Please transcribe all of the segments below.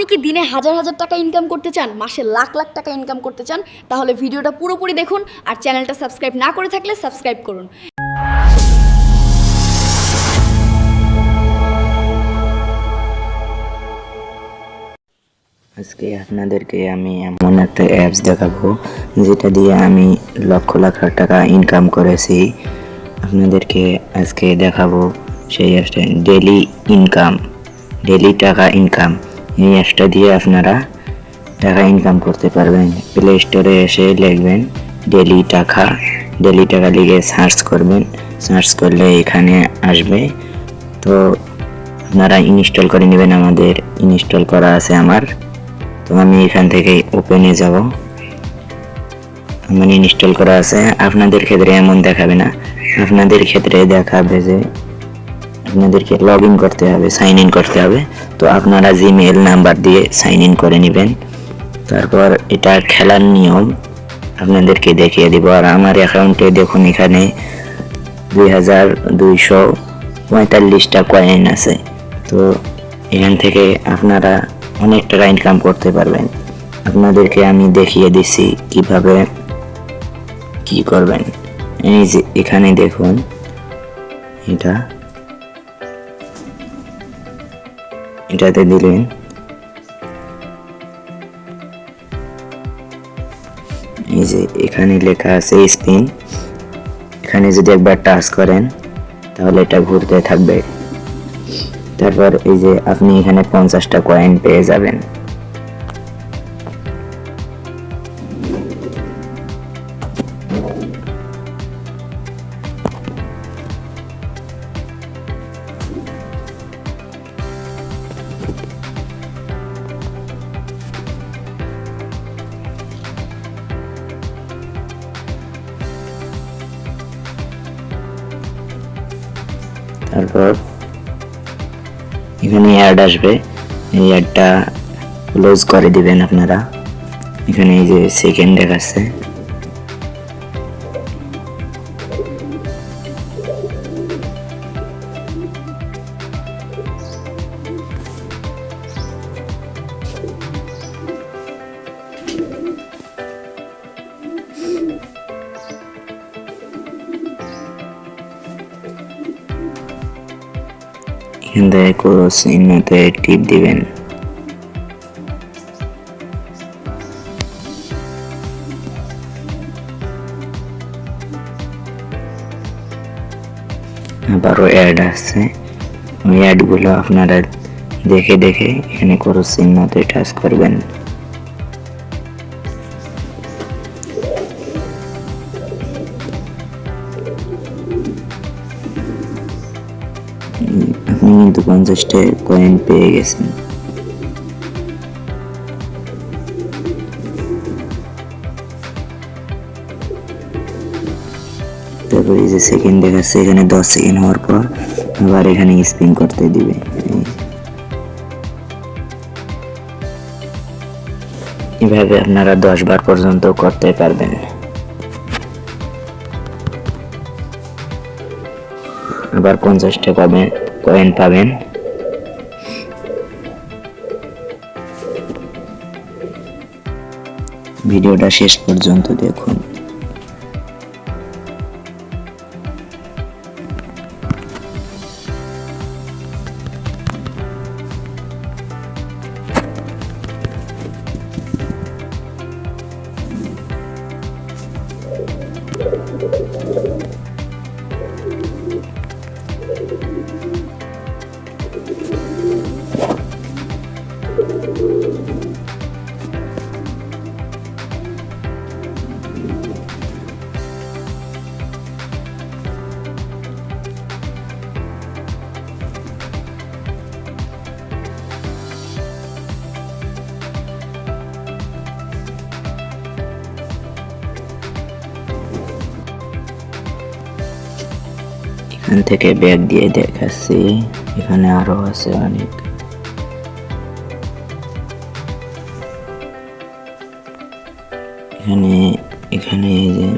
আপনি কি দিনে হাজার হাজার টাকা ইনকাম করতে চান, মাসে লাখ লাখ টাকা ইনকাম করতে চান? তাহলে ভিডিওটা পুরোপুরি দেখুন, আর চ্যানেলটা সাবস্ক্রাইব না করে থাকলে সাবস্ক্রাইব করুন। আজকে আপনাদেরকে আমি এমন একটা অ্যাপস দেখাবো যেটা দিয়ে আমি লক্ষ লাখ টাকা ইনকাম করেছি। আপনাদেরকে আজকে দেখাবো সেই অ্যাপসটা, ডেলি টাকা ইনকাম। এই অ্যাপসটা দিয়ে আপনারা টাকা ইনকাম করতে পারবেন। প্লে স্টোরে এসে লিখবেন ডেলি টাকা লিখে সার্চ করবেন। সার্চ করলে এখানে আসবে, তো আপনারা ইনস্টল করে নেবেন। আমাদের ইনস্টল করা আছে আমার, তো আমি এখান থেকে ওপেনে যাব। আমার ইনস্টল করা আছে। আপনাদের ক্ষেত্রে এমন দেখাবে না, আপনাদের ক্ষেত্রে দেখাবে যে আপনাদেরকে লগ ইন করতে হবে, সাইন ইন করতে হবে। তো আপনারা জিমেইল নাম্বার দিয়ে সাইন ইন করে নেবেন। তারপর এটা খেলার নিয়ম আপনাদেরকে দেখিয়ে দিব। আর আমার অ্যাকাউন্টে দেখুন, এখানে 2245টা কয়েন আছে। তো এখান থেকে আপনারা অনেক টাকা ইনকাম করতে পারবেন। আপনাদেরকে আমি দেখিয়ে দিচ্ছি কিভাবে কি করবেন। এই যে এখানে দেখুন, এটাতে দিলেন, এই যে এখানে লেখা আছে স্পিন। এখানে যদি একবার টাচ করেন তাহলে এটা ঘুরতে থাকবে। তারপর এই যে আপনি এখানে 50টা কয়েন পেয়ে যাবেন। তারপর এখানে অ্যাড আসবে, এই অ্যাডটা ক্লোজ করে দিবেন আপনারা। এখানে এই যে সেকেন্ড দেখাচ্ছে, এখান থেকে ক্রস চিহ্নতে টিপ দিবেন। আবারও অ্যাড আসছে, ওই অ্যাডগুলো আপনারা দেখে দেখে এখানে ক্রস চিহ্নতে টাচ করবেন। আপনি কিন্তু 50টা কয়েন পেয়ে গেছেন। তারপর এই যে সেকেন্ড দেখাচ্ছে, এখানে 10 সেকেন্ড হওয়ার পর আবার এখানে স্পিন করতে দিবে। এভাবে আপনারা 10 বার পর্যন্ত করতে পারবেন। আবার 50টা কয়েন পাবেন। ভিডিওটা শেষ পর্যন্ত দেখুন। এখান থেকে ব্যাগ দিয়ে দেখাচ্ছি, এখানে আরো আছে অনেক। এখানে এই যে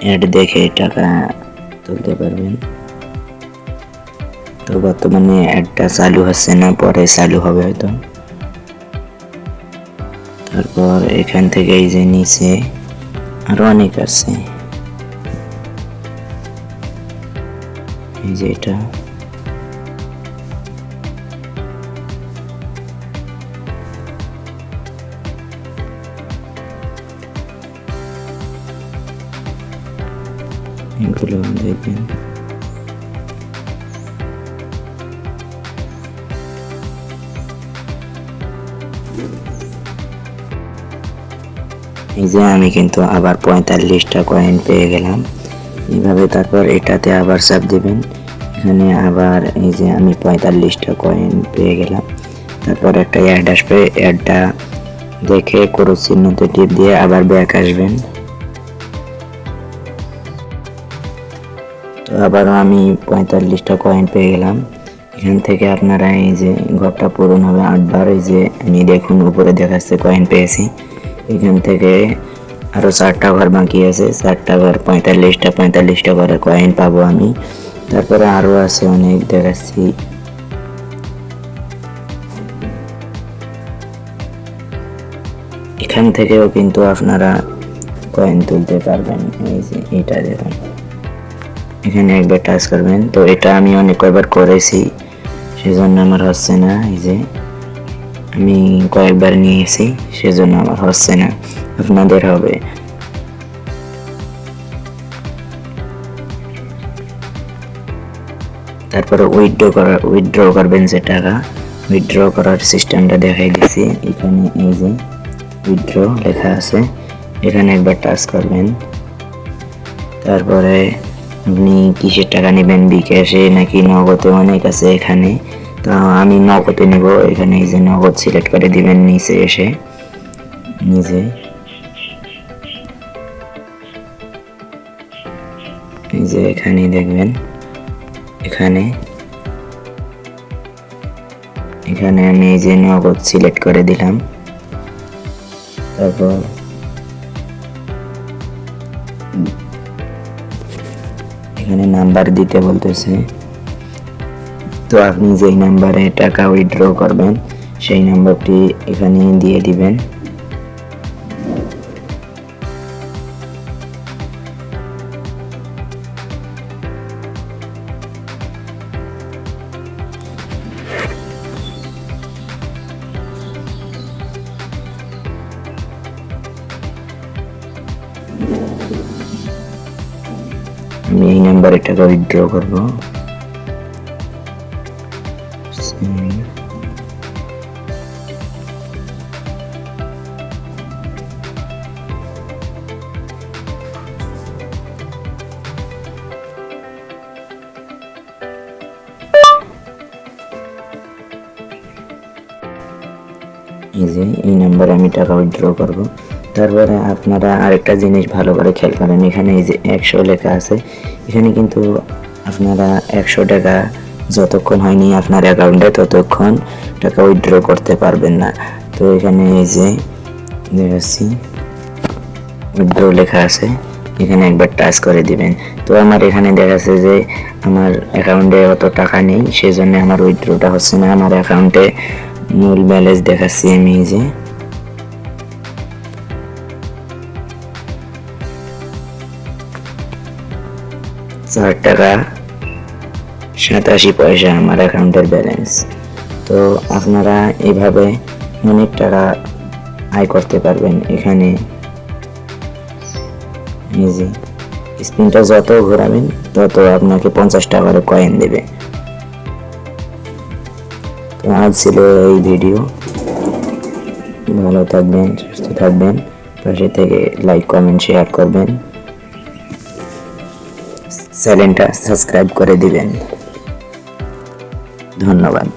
অ্যাড দেখে টাকা তুলতে পারবেন। তো বর্তমানে অ্যাডটা চালু হচ্ছে না, পরে চালু হবে হয়তো। তারপর এখান থেকে এই যে নিচে আরো অনেক আছে, এই যে এটা এগুলো দেখবেন। এই যে আমি কিন্তু আবার 45টা কয়েন পেয়ে গেলাম এইভাবে। তারপর এটাতে আবার চাপ দিবেন, এখানে আবার এই যে আমি 45টা কয়েন পেয়ে গেলাম। তারপর একটা অ্যাড আসবে, অ্যাডটা দেখে ক্রস চিহ্নতে টিপ দিয়ে আবার ব্যাক আসবেন। তো আবারও আমি 45টা কয়েন পেয়ে গেলাম। এখান থেকে আপনারা এই যে ঘরটা পূরণ হবে 8 বার। এই যে আমি দেখুন উপরে দেখাচ্ছে কয়েন পেয়েছি। এখান থেকে আরো 4টা ঘর বাকি আছে, 4টা ঘর 45টা করে কয়েন পাবো আমি। তারপরে আরো আছে অনেক দেখাচ্ছি। এখান থেকেও কিন্তু আপনারা কয়েন তুলতে পারবেন। এই যে এটা দেখুন, এখানে একবার টাচ করবেন। তো এটা আমি অনেক কয়েকবার করেছি, সেজন্য আমার হচ্ছে না। এই যে আমি কয়েকবার নিয়েছি, সেজন্য আমার হচ্ছে না, আপনাদের হবে। তারপরে উইথড্র করবেন যে টাকা, উইথড্র করার সিস্টেমটা দেখাই দিছি। এখানে এই যে উইথড্র লেখা আছে, এখানে একবার টাচ করবেন। তারপরে আপনি কিসের টাকা নেবেন, বিকাশে নাকি নগদে, অনেক আছে এখানে। তো আমি নগদে নিব। এখানে এই যে নগদ সিলেক্ট করে দিবেন নিচে এসে, নিজে এই যে এখানে দেখবেন, এখানে আমি এই যে নগদ সিলেক্ট করে দিলাম। তারপর এখানে নাম্বার দিতে বলতেছে। তো আপনি যেই নাম্বারে টাকা উইথড্র করবেন সেই নাম্বারটি এখানে দিয়ে দিবেন। আমি এই নাম্বারে টাকা উইথড্র করব। এই যে এই নাম্বারে আমি টাকা উইথড্র করব। তারপরে আপনারা আরেকটা জিনিস ভালো করে খেয়াল করেন, এখানে এই যে 100 লেখা আছে, এখানে কিন্তু আপনারা 100 টাকা যতক্ষণ হয়নি আপনার অ্যাকাউন্টে ততক্ষণ টাকা উইথড্র করতে পারবেন না। তো এখানে এই যে দেখাচ্ছি উইথড্র লেখা আছে, এখানে একবার টাচ করে দিবেন। তো আমার এখানে দেখাচ্ছে যে আমার অ্যাকাউন্টে অত টাকা নেই, সেজন্য আমার উইথড্রটা হচ্ছে না। আমার অ্যাকাউন্টে মূল ব্যালেন্স দেখাচ্ছি আমি, এই যে ৳4.87 আমার অ্যাকাউন্টের ব্যালেন্স। তো আপনারা এইভাবে অনেক টাকা আয় করতে পারবেন। এখানে এই যে স্পিনটা যত ঘোরাবেন তত আপনাকে 50 টাকার কয়েন দেবে। তো আজ ছিল এই ভিডিও। ভালো থাকবেন, সুস্থ থাকবেন, পাশে থেকে লাইক কমেন্ট শেয়ার করবেন, চ্যানেলটা সাবস্ক্রাইব করে দিবেন। ধন্যবাদ।